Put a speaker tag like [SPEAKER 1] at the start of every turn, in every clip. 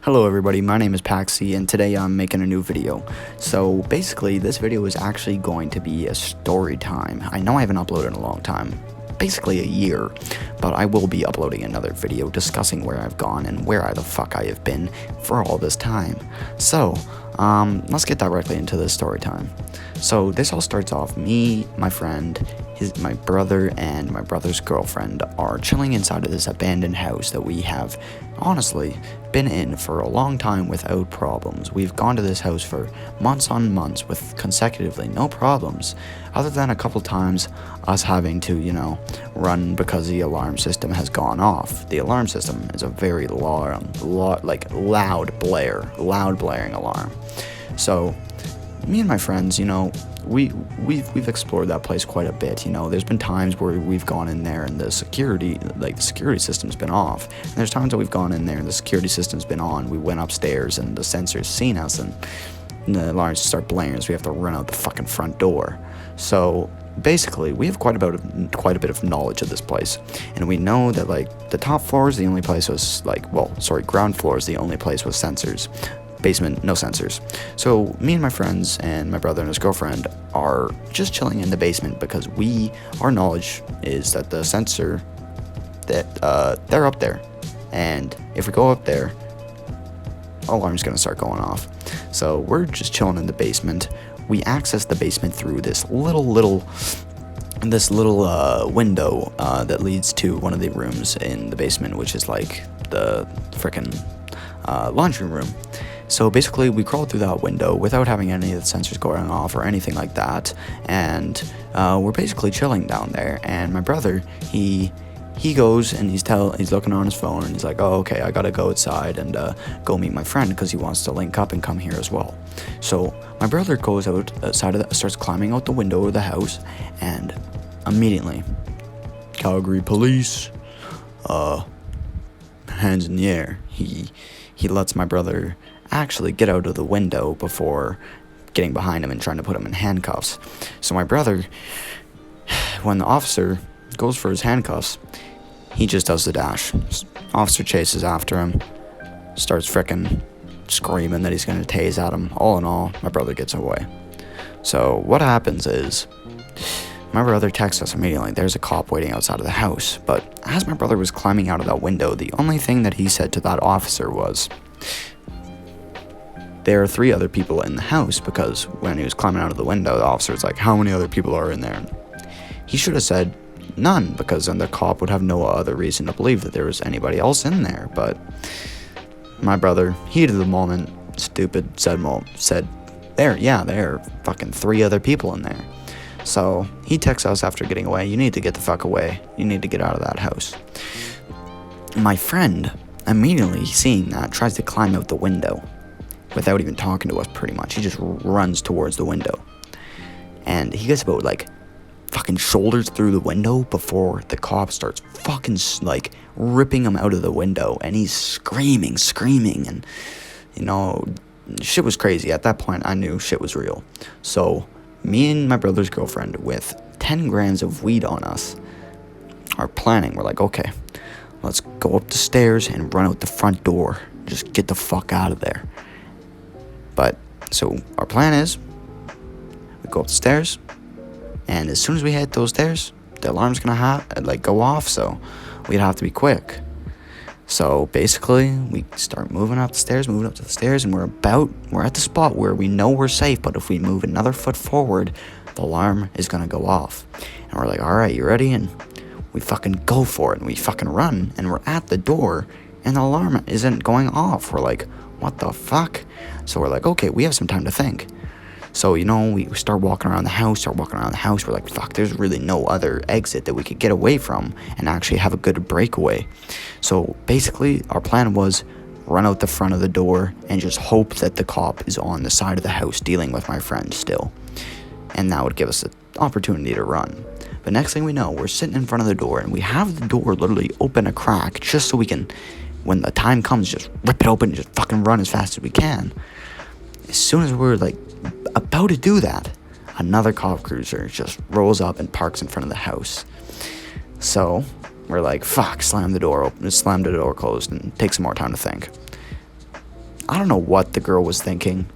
[SPEAKER 1] Hello everybody, my name is Paxi and today I'm making a new video. So basically this video is actually going to be a story time. I know I haven't uploaded in a long time, basically a year, but I will be uploading another video discussing where I've gone and where the fuck I have been for all this time. So, let's get directly into this story time. So this all starts off, me, my friend, my brother, and my brother's girlfriend are chilling inside of this abandoned house that we have, honestly, been in for a long time without problems. We've gone to this house for months on months with consecutively no problems, other than a couple times us having to, run because the alarm system has gone off. The alarm system is a very loud blaring alarm. So me and my friends, we've explored that place quite a bit. There's been times where we've gone in there and the security system's been off. And there's times that we've gone in there and the security system's been on. We went upstairs and the sensors seen us and the alarms start blaring, so we have to run out the fucking front door. So basically, we have quite a bit of knowledge of this place, and we know that the top floor is the only place was ground floor is the only place with sensors. Basement, no sensors. So me and my friends and my brother and his girlfriend are just chilling in the basement because our knowledge is that the sensor that they're up there, and if we go up there, alarm's gonna start going off. So we're just chilling in the basement. We access the basement through this little window that leads to one of the rooms in the basement, which is like the frickin' laundry room. So basically, we crawled through that window without having any of the sensors going off or anything like that, and we're basically chilling down there. And my brother, he goes and he's looking on his phone and he's like, "Oh, okay, I gotta go outside and go meet my friend because he wants to link up and come here as well." So my brother goes outside starts climbing out the window of the house, and immediately, Calgary police, hands in the air. He lets my brother actually get out of the window before getting behind him and trying to put him in handcuffs. So my brother, when the officer goes for his handcuffs, he just does the dash. Officer chases after him, starts frickin' screaming that he's gonna tase at him. All in all, my brother gets away. So what happens is, my brother texts us immediately, there's a cop waiting outside of the house. But as my brother was climbing out of that window, the only thing that he said to that officer was, "There are 3 other people in the house," because when he was climbing out of the window, the officer was like, "How many other people are in there?" He should have said none, because then the cop would have no other reason to believe that there was anybody else in there. But my brother, heat of the moment, stupid, said, there are fucking 3 other people in there. So he texts us after getting away, "You need to get the fuck away. You need to get out of that house." My friend, immediately seeing that, tries to climb out the window without even talking to us, pretty much. He just runs towards the window. And he gets about, fucking shoulders through the window before the cop starts fucking, ripping him out of the window. And he's screaming. And, shit was crazy. At that point, I knew shit was real. So me and my brother's girlfriend, with 10 grams of weed on us, are planning. We're like, okay, let's go up the stairs and run out the front door. Just get the fuck out of there. But, so our plan is, we go up the stairs, and as soon as we hit those stairs, the alarm's gonna go off, so we'd have to be quick. So basically, we start moving up to the stairs, and we're at the spot where we know we're safe, but if we move another foot forward, the alarm is gonna go off. And we're like, "Alright, you ready?" And we fucking go for it, and we fucking run, and we're at the door, and the alarm isn't going off. We're like, what the fuck? So we're like, okay, we have some time to think. So, we start walking around the house. We're like, fuck, there's really no other exit that we could get away from and actually have a good breakaway. So basically, our plan was run out the front of the door and just hope that the cop is on the side of the house dealing with my friend still. And that would give us the opportunity to run. But next thing we know, we're sitting in front of the door, and we have the door literally open a crack just so we can, when the time comes, just rip it open and just fucking run as fast as we can. As soon as we're about to do that, another cop cruiser just rolls up and parks in front of the house. So we're like, fuck, slam the door closed and take some more time to think. I don't know what the girl was thinking.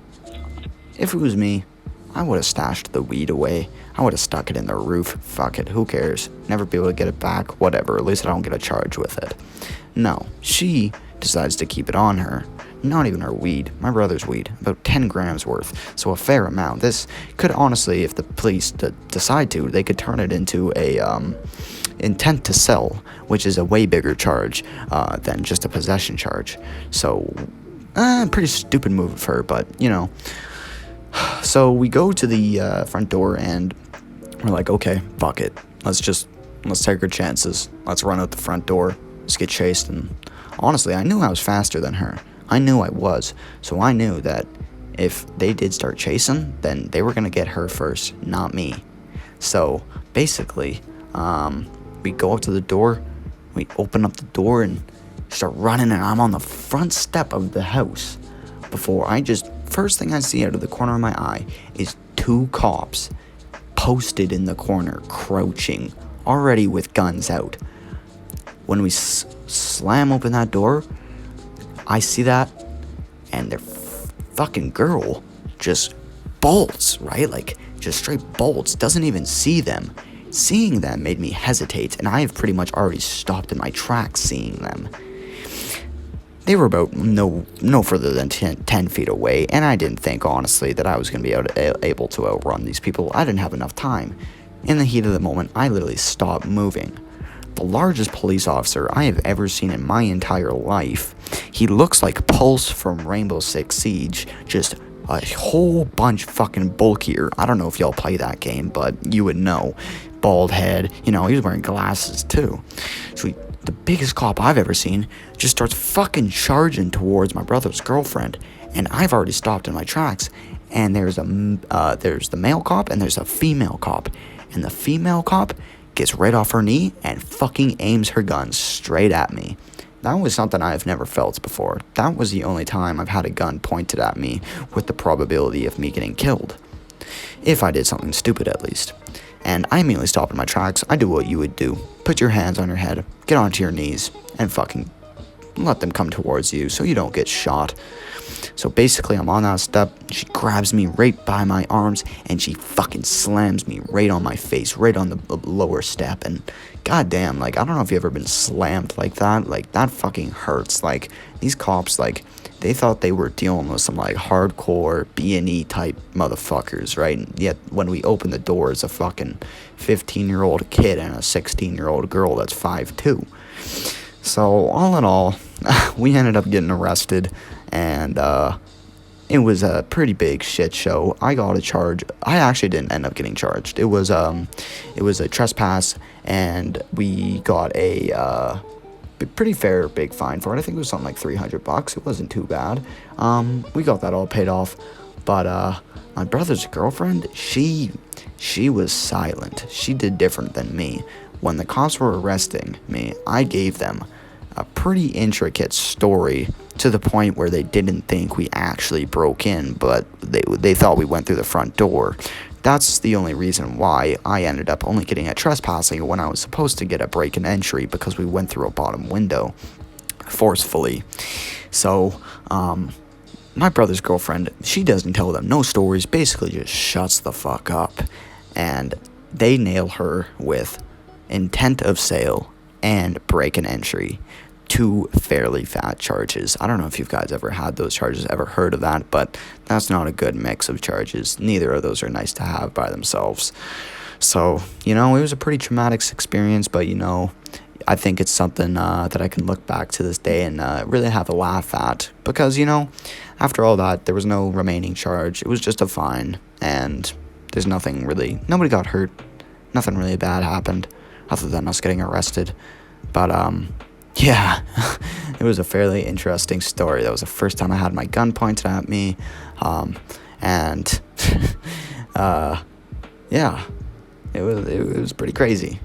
[SPEAKER 1] If it was me, I would have stashed the weed away. I would have stuck it in the roof. Fuck it, who cares? Never be able to get it back, whatever. At least I don't get a charge with it. No, she decides to keep it on her. Not even her weed, my brother's weed, about 10 grams worth, so a fair amount. This could honestly, if the police decide to, they could turn it into a intent to sell, which is a way bigger charge than just a possession charge. So, pretty stupid move of her, but, you know. So we go to the front door and we're like, okay, fuck it. Let's take our chances. Let's run out the front door. Let's get chased. And honestly, I knew I was faster than her. I knew I was. So I knew that if they did start chasing, then they were going to get her first, not me. So basically, we go up to the door. We open up the door and start running. And I'm on the front step of the house. First thing I see out of the corner of my eye is 2 cops posted in the corner, crouching, already with guns out. When we slam open that door, I see that, and their fucking girl just bolts, right? Like, just straight bolts, doesn't even see them. Seeing them made me hesitate, and I have pretty much already stopped in my tracks seeing them. They were about no further than 10 feet away, and I didn't think, honestly, that I was going to be able to outrun these people. I didn't have enough time. In the heat of the moment, I literally stopped moving. The largest police officer I have ever seen in my entire life. He looks like Pulse from Rainbow Six Siege, just a whole bunch fucking bulkier. I don't know if y'all play that game, but you would know. Bald head, he was wearing glasses too. So the biggest cop I've ever seen just starts fucking charging towards my brother's girlfriend, and I've already stopped in my tracks. And there's the male cop and there's a female cop, and the female cop gets right off her knee and fucking aims her gun straight at me. That was something I've never felt before. That was the only time I've had a gun pointed at me with the probability of me getting killed. If I did something stupid, at least. And I immediately stop in my tracks. I do what you would do. Put your hands on your head, get onto your knees, and fucking let them come towards you so you don't get shot. So basically, I'm on that step. She grabs me right by my arms, and she fucking slams me right on my face, right on the lower step. And goddamn, like, I don't know if you've ever been slammed like that. Like, that fucking hurts. Like, these cops, like, they thought they were dealing with some, like, hardcore B&E type motherfuckers, right? And yet, when we open the door, it's a fucking 15-year-old kid and a 16-year-old girl that's 5'2". So, all in all, we ended up getting arrested, and it was a pretty big shit show. I got a charge. I actually didn't end up getting charged. It was a trespass, and we got a pretty fair big fine for it. I think it was something like $300. It wasn't too bad. We got that all paid off, but my brother's girlfriend, she was silent. She did different than me. When the cops were arresting me, I gave them a pretty intricate story to the point where they didn't think we actually broke in, but they thought we went through the front door. That's the only reason why I ended up only getting a trespassing when I was supposed to get a break and entry, because we went through a bottom window forcefully. So, my brother's girlfriend, she doesn't tell them no stories, basically just shuts the fuck up. And they nail her with intent of sale and break and entry. 2 fairly fat charges. I don't know if you guys ever had those charges, ever heard of that, but that's not a good mix of charges. Neither of those are nice to have by themselves. So, it was a pretty traumatic experience, but, I think it's something that I can look back to this day and really have a laugh at. Because, after all that, there was no remaining charge. It was just a fine, and there's nobody got hurt. Nothing really bad happened, other than us getting arrested. But, yeah, it was a fairly interesting story. That was the first time I had my gun pointed at me, and, yeah, it was pretty crazy.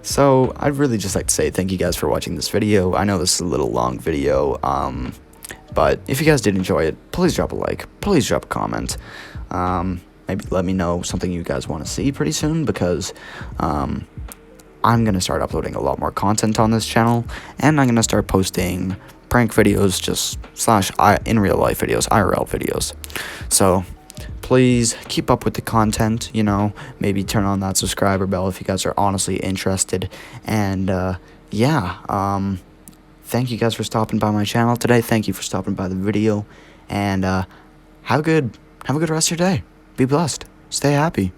[SPEAKER 1] So, I'd really just like to say thank you guys for watching this video. I know this is a little long video, but if you guys did enjoy it, please drop a like, please drop a comment, maybe let me know something you guys want to see pretty soon, because, I'm going to start uploading a lot more content on this channel, and I'm going to start posting prank videos, just slash in real life videos, IRL videos. So please keep up with the content, you know, maybe turn on that subscriber bell if you guys are honestly interested. And thank you guys for stopping by my channel today. Thank you for stopping by the video, and have a good rest of your day. Be blessed. Stay happy.